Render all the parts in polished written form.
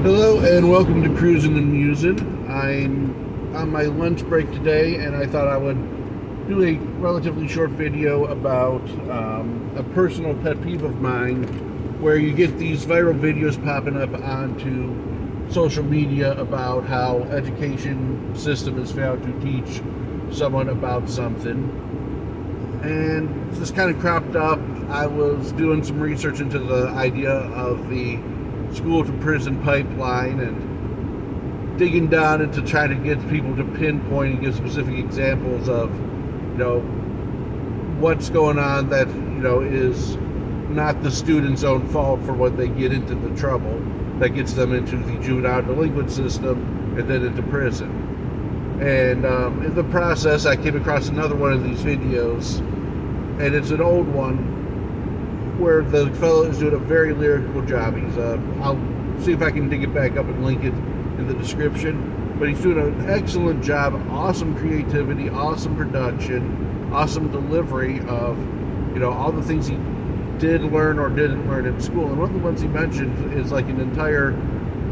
Hello and welcome to Cruising and Musing. I'm on my lunch break today, and I thought I would do a relatively short video about a personal pet peeve of mine, where you get these viral videos popping up onto social media about how education system has failed to teach someone about something. And this kind of cropped up. I was doing some research into the idea of the school to prison pipeline and digging down into trying to get people to pinpoint and give specific examples of, what's going on that, is not the student's own fault for when they get into the trouble that gets them into the juvenile delinquent system and then into prison. And in the process, I came across another one of these videos, and it's an old one where the fellow is doing a very lyrical job. I'll see if I can dig it back up and link it in the description. But he's doing an excellent job, awesome creativity, awesome production, awesome delivery of, all the things he did learn or didn't learn in school. And one of the ones he mentioned is like an entire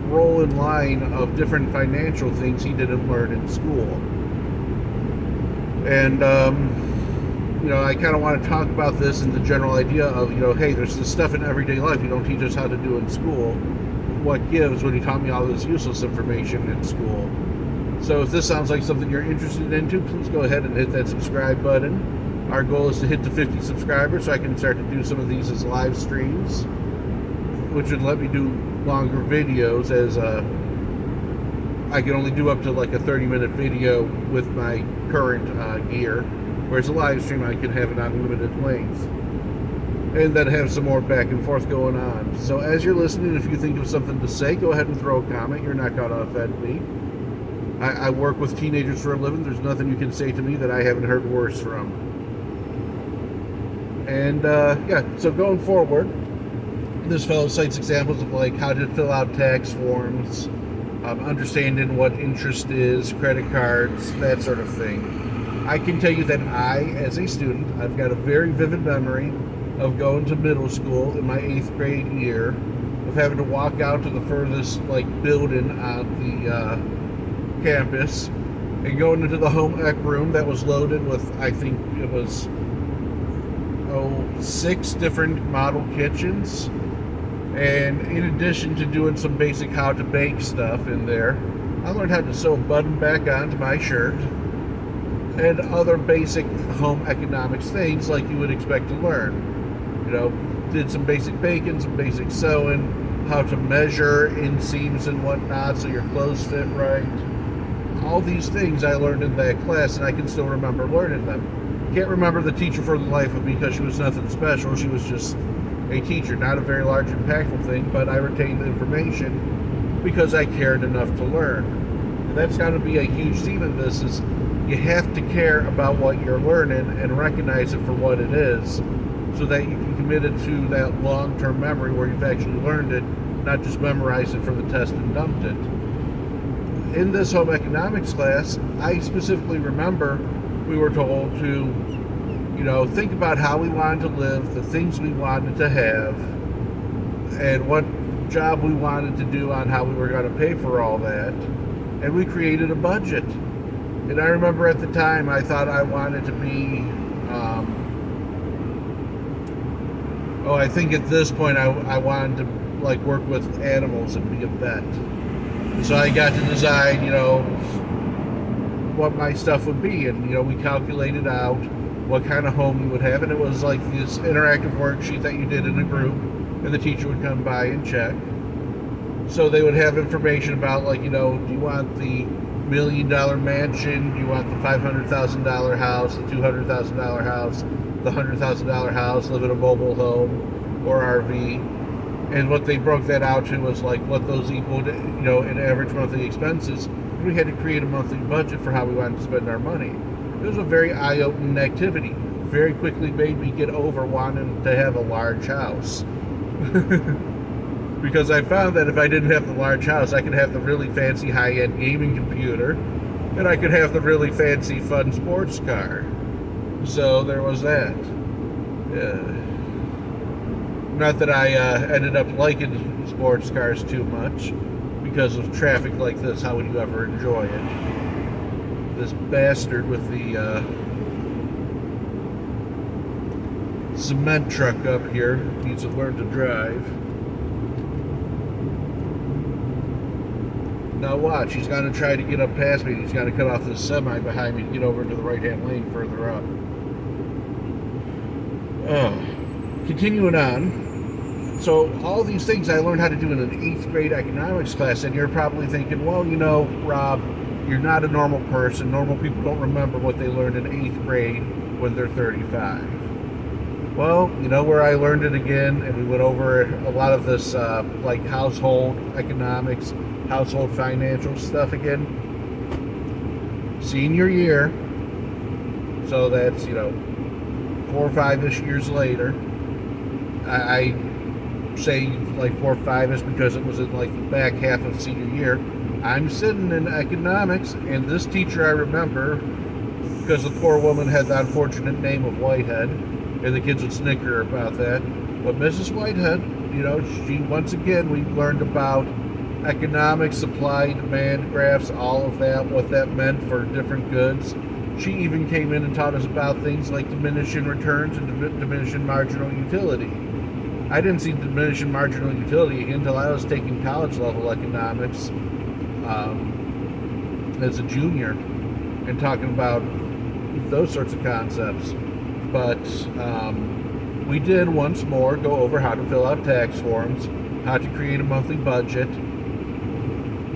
rolling line of different financial things he didn't learn in school. And I kind of want to talk about this and the general idea of, hey, there's this stuff in everyday life you don't teach us how to do in school. What gives when you taught me all this useless information in school? So if this sounds like something you're interested into, please go ahead and hit that subscribe button. Our goal is to hit the 50 subscribers so I can start to do some of these as live streams, which would let me do longer videos, as I can only do up to like a 30-minute video with my current gear. Whereas a live stream, I can have an unlimited length and then have some more back and forth going on. So as you're listening, if you think of something to say, go ahead and throw a comment. You're not going to offend me. I work with teenagers for a living. There's nothing you can say to me that I haven't heard worse from. And so going forward, this fellow cites examples of like how to fill out tax forms, understanding what interest is, credit cards, that sort of thing. I can tell you that I, as a student, I've got a very vivid memory of going to middle school in my 8th grade year, of having to walk out to the furthest building on the campus and going into the home ec room that was loaded with, I think it was 6 different model kitchens. And in addition to doing some basic how to bake stuff in there, I learned how to sew a button back onto my shirt and other basic home economics things like you would expect to learn. Did some basic baking, some basic sewing, how to measure inseams and whatnot so your clothes fit right. All these things I learned in that class, and I can still remember learning them. Can't remember the teacher for the life of me because she was nothing special. She was just a teacher, not a very large, impactful thing, but I retained the information because I cared enough to learn. And that's got to be a huge theme of this, is you have to care about what you're learning and recognize it for what it is, so that you can commit it to that long-term memory where you've actually learned it, not just memorized it for the test and dumped it. In this home economics class, I specifically remember we were told to, think about how we wanted to live, the things we wanted to have, and what job we wanted to do on how we were going to pay for all that. And we created a budget. And I remember at the time I thought I wanted to be, I think at this point I wanted to work with animals and be a vet. So I got to design, what my stuff would be. And, we calculated out what kind of home we would have. And it was like this interactive worksheet that you did in a group, and the teacher would come by and check. So they would have information about do you want the $1 million mansion? Do you want the $500,000 house, the $200,000 house, the $100,000 house, live in a mobile home or RV? And what they broke that out to was what those equaled, in average monthly expenses. And we had to create a monthly budget for how we wanted to spend our money. It was a very eye-opening activity. Very quickly made me get over wanting to have a large house. Because I found that if I didn't have the large house, I could have the really fancy high-end gaming computer, and I could have the really fancy fun sports car. So there was that. Not that I ended up liking sports cars too much, because of traffic like this, how would you ever enjoy it? This bastard with the cement truck up here needs to learn to drive. Now watch, he's going to try to get up past me. He's going to cut off this semi behind me to get over into the right-hand lane further up. Continuing on. So all these things I learned how to do in an 8th grade economics class, and you're probably thinking, well, you know, Rob, you're not a normal person. Normal people don't remember what they learned in 8th grade when they're 35. Well, you know where I learned it again, and we went over a lot of this like household economics, household financial stuff again. Senior year, so that's, you know, 4 or 5-ish years later. I say like 4 or 5-ish because it was in like the back half of senior year. I'm sitting in economics, and this teacher I remember, because the poor woman had the unfortunate name of Whitehead, and the kids would snicker about that. But Mrs. Whitehead, you know, she, once again, we learned about economics, supply, demand graphs, all of that, what that meant for different goods. She even came in and taught us about things like diminishing returns and diminishing marginal utility. I didn't see diminishing marginal utility until I was taking college level economics as a junior and talking about those sorts of concepts. But we did once more go over how to fill out tax forms, how to create a monthly budget,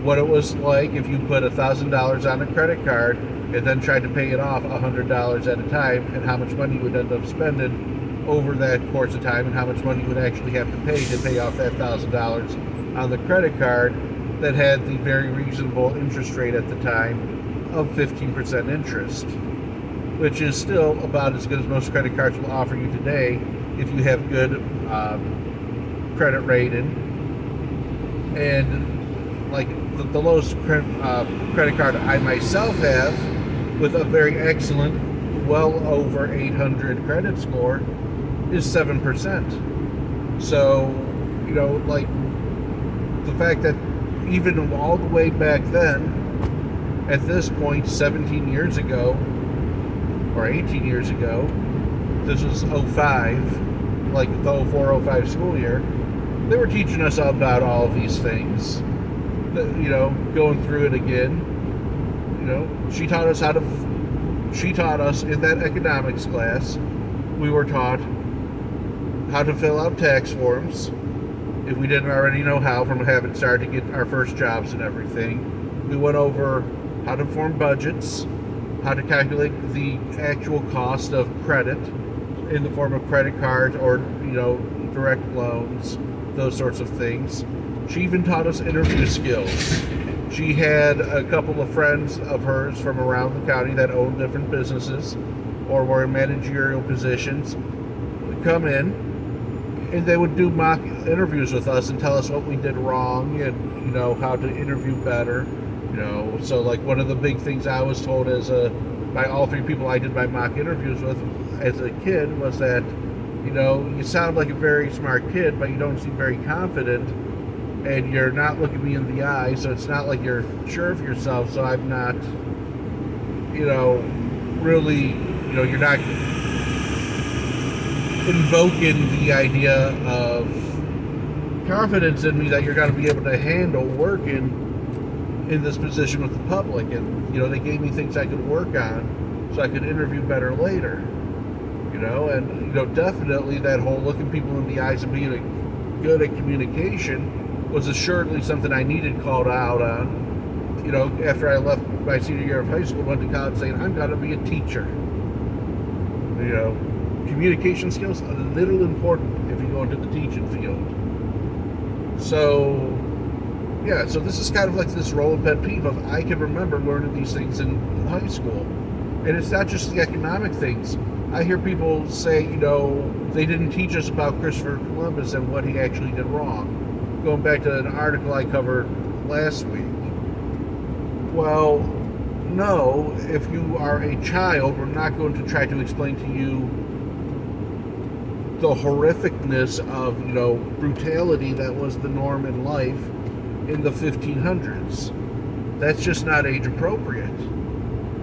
what it was like if you put $1,000 on a credit card and then tried to pay it off $100 at a time, and how much money you would end up spending over that course of time, and how much money you would actually have to pay off that $1,000 on the credit card that had the very reasonable interest rate at the time of 15% interest, which is still about as good as most credit cards will offer you today if you have good credit rating. And like the lowest credit card I myself have, with a very excellent, well over 800 credit score, is 7%. So, you know, like the fact that even all the way back then, at this point, 17 years ago, or 18 years ago, this was 05, like the 04-05 school year, they were teaching us about all of these things. You know, going through it again. You know, she taught us in that economics class, we were taught how to fill out tax forms, if we didn't already know how from having started to get our first jobs and everything. We went over how to form budgets, how to calculate the actual cost of credit in the form of credit cards or, you know, direct loans, those sorts of things. She even taught us interview skills. She had a couple of friends of hers from around the county that owned different businesses or were in managerial positions come in, and they would do mock interviews with us and tell us what we did wrong and, you know, how to interview better. You know, so like one of the big things I was told by all 3 people I did my mock interviews with as a kid was that, you know, you sound like a very smart kid, but you don't seem very confident, and you're not looking me in the eye, so it's not like you're sure of yourself, so I'm not, you know, really, you know, you're not invoking the idea of confidence in me that you're going to be able to handle working in this position with the public. And, you know, they gave me things I could work on so I could interview better later, you know. And, you know, definitely that whole looking people in the eyes and being good at communication was assuredly something I needed called out on. You know, after I left my senior year of high school, went to college saying, I'm going to be a teacher. You know, communication skills are a little important if you go into the teaching field. So, yeah, so this is kind of like this rolling pet peeve of I can remember learning these things in high school. And it's not just the economic things. I hear people say, you know, they didn't teach us about Christopher Columbus and what he actually did wrong. Going back to an article I covered last week. Well, no, if you are a child, we're not going to try to explain to you the horrificness of, you know, brutality that was the norm in life in the 1500s. That's just not age appropriate.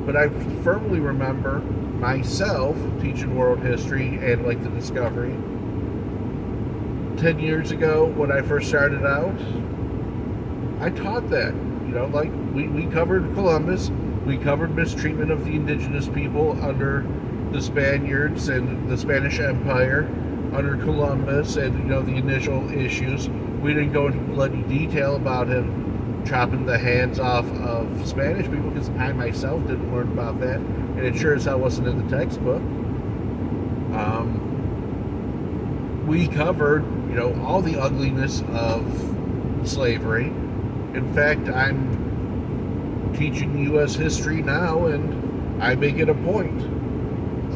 But I firmly remember myself teaching world history and like the discovery 10 years ago when I first started out. I taught that, like we covered Columbus, we covered mistreatment of the indigenous people under the Spaniards and the Spanish Empire, under Columbus, and the initial issues. We didn't go into bloody detail about him chopping the hands off of Spanish people, because I myself didn't learn about that, and it sure as hell wasn't in the textbook. We covered, all the ugliness of slavery. In fact, I'm teaching U.S. history now, and I make it a point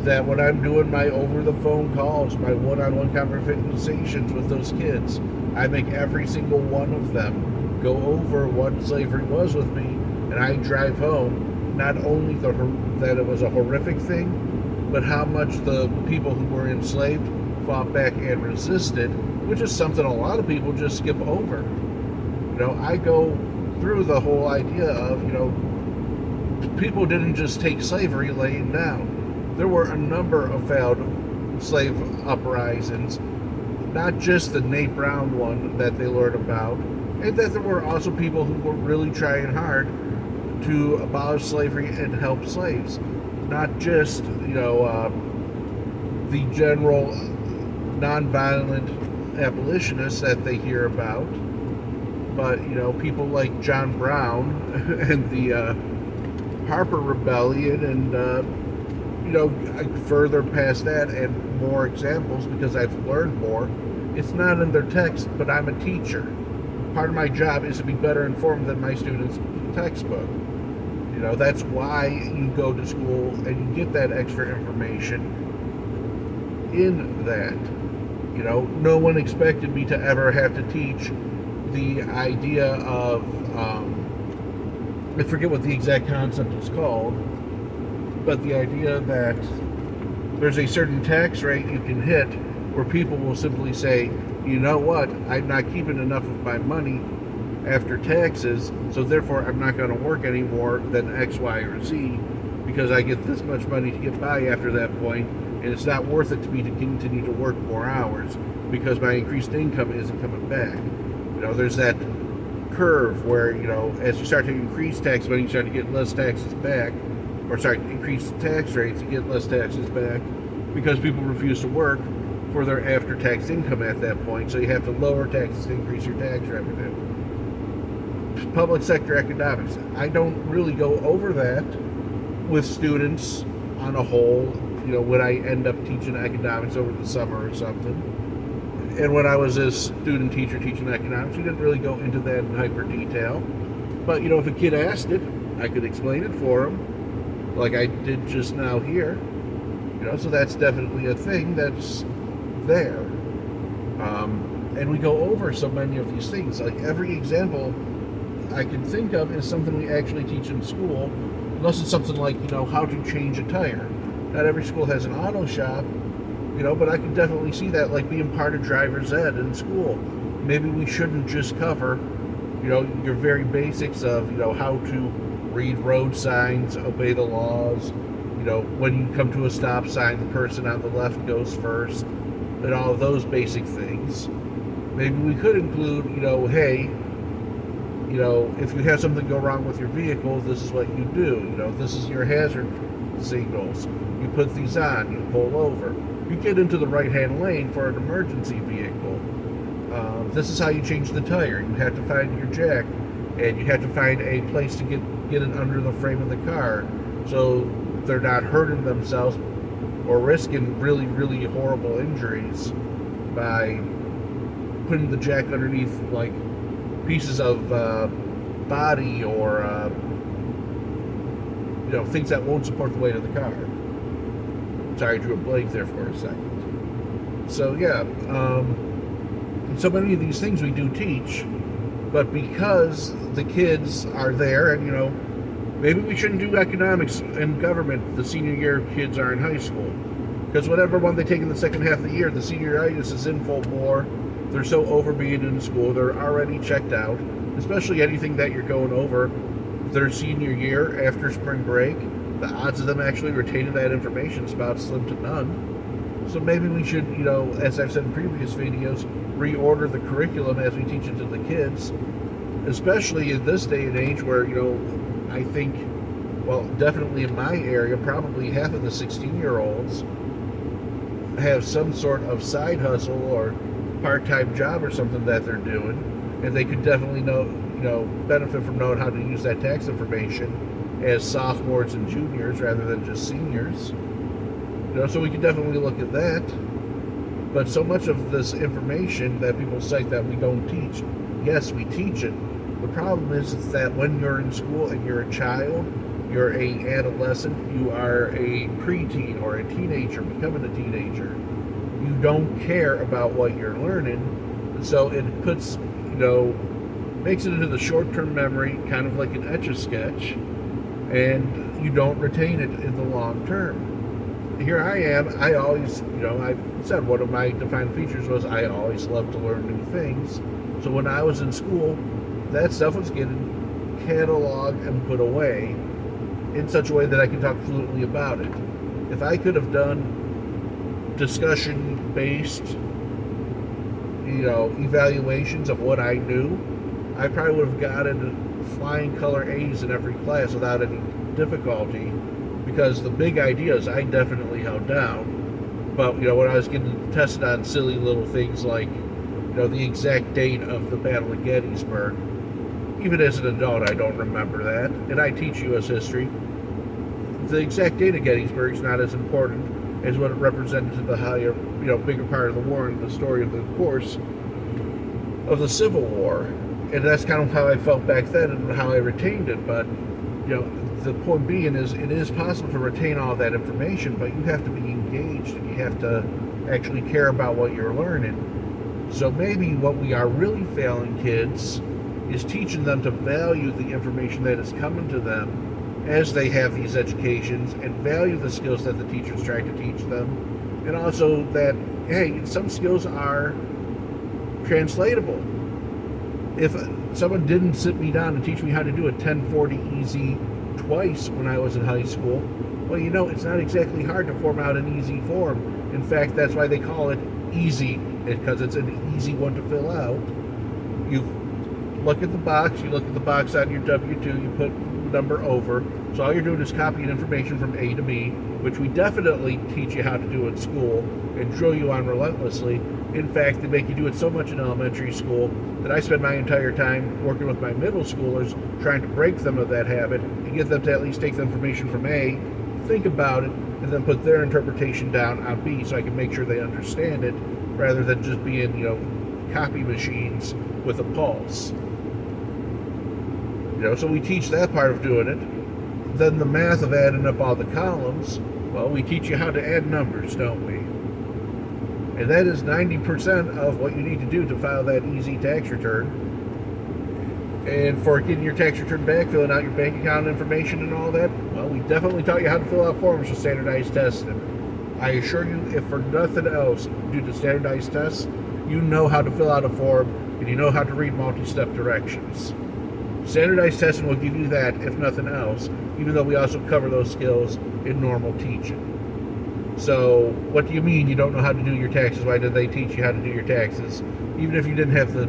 that when I'm doing my over-the-phone calls, my one-on-one conversations with those kids, I make every single one of them go over what slavery was with me, and I drive home not only that it was a horrific thing, but how much the people who were enslaved fought back and resisted, which is something a lot of people just skip over. I go through the whole idea of, people didn't just take slavery laying down. There were a number of failed slave uprisings, not just the Nate Brown one that they learned about, and that there were also people who were really trying hard to abolish slavery and help slaves. Not just, the general nonviolent abolitionists that they hear about, but, people like John Brown and the Harper Rebellion, and, further past that and more examples, because I've learned more. It's not in their text, but I'm a teacher. Part of my job is to be better informed than my students' textbook. That's why you go to school and you get that extra information in that. No one expected me to ever have to teach the idea of, I forget what the exact concept is called, but the idea that there's a certain tax rate you can hit where people will simply say, you know what, I'm not keeping enough of my money after taxes, so therefore I'm not going to work any more than X, Y, or Z, because I get this much money to get by after that point, and it's not worth it to me to continue to work more hours because my increased income isn't coming back. There's that curve where, as you start to increase tax money, you start to get less taxes back, or increase tax rates, you get less taxes back, because people refuse to work for their after-tax income at that point, so you have to lower taxes to increase your tax revenue. Public sector economics, I don't really go over that with students on a whole, when I end up teaching economics over the summer or something. And when I was a student teacher teaching economics, we didn't really go into that in hyper detail. But, if a kid asked it, I could explain it for him, like I did just now here. So that's definitely a thing that's there. And we go over so many of these things. Like every example I can think of is something we actually teach in school, unless it's something like, how to change a tire. Not every school has an auto shop, but I can definitely see that like being part of driver's ed in school. Maybe we shouldn't just cover, your very basics of, how to read road signs, obey the laws, when you come to a stop sign, the person on the left goes first, and all of those basic things. Maybe we could include, hey, if you have something go wrong with your vehicle, this is what you do. This is your hazard signals. You put these on, you pull over. You get into the right-hand lane for an emergency vehicle. This is how you change the tire. You have to find your jack, and you have to find a place to get it under the frame of the car, so they're not hurting themselves or risking really, really horrible injuries by putting the jack underneath, like, pieces of body or things that won't support the weight of the car. Sorry, I drew a blank there for a second. So yeah, so many of these things we do teach, but because the kids are there, and maybe we shouldn't do economics and government the senior year kids are in high school, because whatever one they take in the second half of the year, the senioritis is in full bore. They're so over being in school, they're already checked out. especially anything that you're going over their senior year after spring break. The odds of them actually retaining that information is about slim to none. So maybe we should, as I've said in previous videos, reorder the curriculum as we teach it to the kids, especially in this day and age where, I think, well, definitely in my area, probably half of the 16-year-olds have some sort of side hustle or part-time job or something that they're doing, and they could definitely benefit from knowing how to use that tax information as sophomores and juniors rather than just seniors. So we can definitely look at that. But so much of this information that people cite that we don't teach, yes, we teach it. The problem is that when you're in school and you're a child, you're a adolescent, you are a preteen or a teenager becoming a teenager, you don't care about what you're learning. So it puts, makes it into the short-term memory, kind of like an Etch-a-Sketch, and you don't retain it in the long term. Here I am, I always, I said one of my defining features was I always loved to learn new things. So when I was in school, that stuff was getting cataloged and put away in such a way that I can talk fluently about it. If I could have done discussion-based, evaluations of what I knew, I probably would have gotten flying color A's in every class without any difficulty, because the big ideas I definitely held down. But when I was getting tested on silly little things like the exact date of the Battle of Gettysburg, even as an adult I don't remember that, and I teach U.S. history. The exact date of Gettysburg is not as important as what it represented to the higher, bigger part of the war and the story of the course of the Civil War. And that's kind of how I felt back then and how I retained it. But, the point being is it is possible to retain all that information, but you have to be engaged and you have to actually care about what you're learning. So maybe what we are really failing kids is teaching them to value the information that is coming to them as they have these educations and value the skills that the teacher's trying to teach them. And also that, hey, some skills are translatable. If someone didn't sit me down and teach me how to do a 1040 easy twice when I was in high school, well, it's not exactly hard to form out an easy form. In fact, that's why they call it easy, because it's an easy one to fill out. You look at the box, on your W-2, you put number over. So all you're doing is copying information from A to B, which we definitely teach you how to do in school and drill you on relentlessly. In fact, they make you do it so much in elementary school that I spend my entire time working with my middle schoolers trying to break them of that habit and get them to at least take the information from A, think about it, and then put their interpretation down on B so I can make sure they understand it rather than just being, copy machines with a pulse. So we teach that part of doing it. Then the math of adding up all the columns, well, we teach you how to add numbers, don't we? And that is 90% of what you need to do to file that easy tax return. And for getting your tax return back, filling out your bank account information and all that, well, we definitely taught you how to fill out forms for standardized tests. And I assure you, if for nothing else, due to standardized tests, you know how to fill out a form and you know how to read multi-step directions. Standardized testing will give you that, if nothing else, even though we also cover those skills in normal teaching. So, what do you mean you don't know how to do your taxes? Why did they teach you how to do your taxes? Even if you didn't have the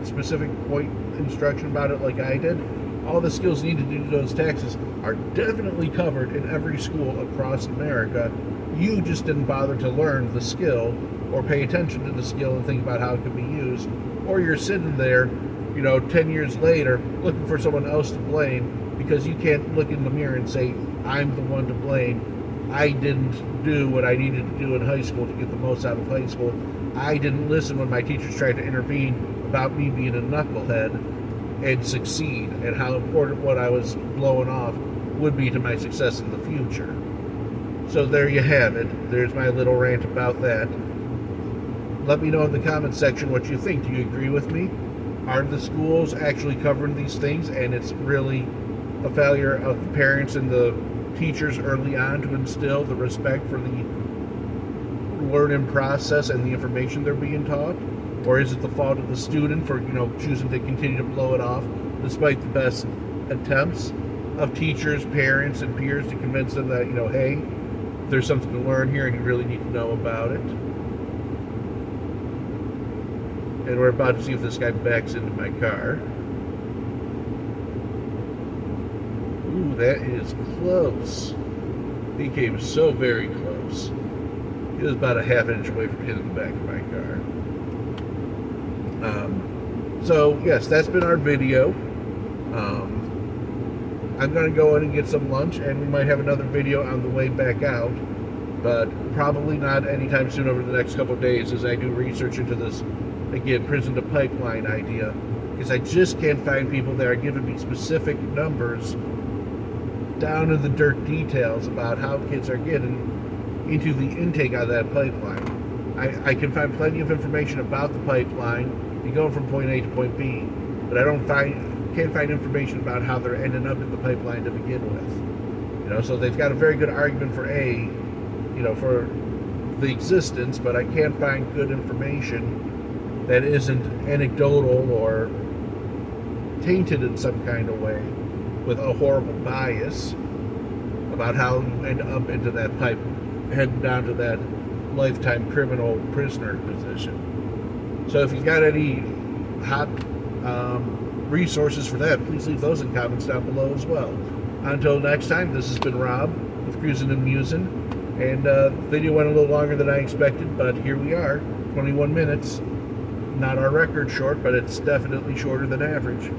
specific point instruction about it like I did, all the skills needed to do those taxes are definitely covered in every school across America. You just didn't bother to learn the skill or pay attention to the skill and think about how it could be used. Or you're sitting there, 10 years later, looking for someone else to blame because you can't look in the mirror and say, I'm the one to blame. I didn't do what I needed to do in high school to get the most out of high school. I didn't listen when my teachers tried to intervene about me being a knucklehead and succeed, and how important what I was blowing off would be to my success in the future. So there you have it. There's my little rant about that. Let me know in the comments section what you think. Do you agree with me? Are the schools actually covering these things, and it's really a failure of the parents and the teachers early on to instill the respect for the learning process and the information they're being taught? Or is it the fault of the student for, choosing to continue to blow it off despite the best attempts of teachers, parents, and peers to convince them that, hey, there's something to learn here and you really need to know about it. And we're about to see if this guy backs into my car. Ooh, that is close. He came so very close. He was about a half inch away from hitting the back of my car. So, yes, that's been our video. I'm going to go in and get some lunch, and we might have another video on the way back out, but probably not anytime soon over the next couple of days as I do research into this, again, prison to pipeline idea, because I just can't find people that are giving me specific numbers down to the dirt details about how kids are getting into the intake of that pipeline. I can find plenty of information about the pipeline, you go from point A to point B, but I can't find information about how they're ending up in the pipeline to begin with. So they've got a very good argument for A, for the existence, but I can't find good information that isn't anecdotal or tainted in some kind of way with a horrible bias about how you end up into that pipe, heading down to that lifetime criminal prisoner position. So if you've got any hot resources for that, please leave those in comments down below as well. Until next time, this has been Rob with Cruising and Musing, and the video went a little longer than I expected, but here we are, 21 minutes. Not our record short, but it's definitely shorter than average.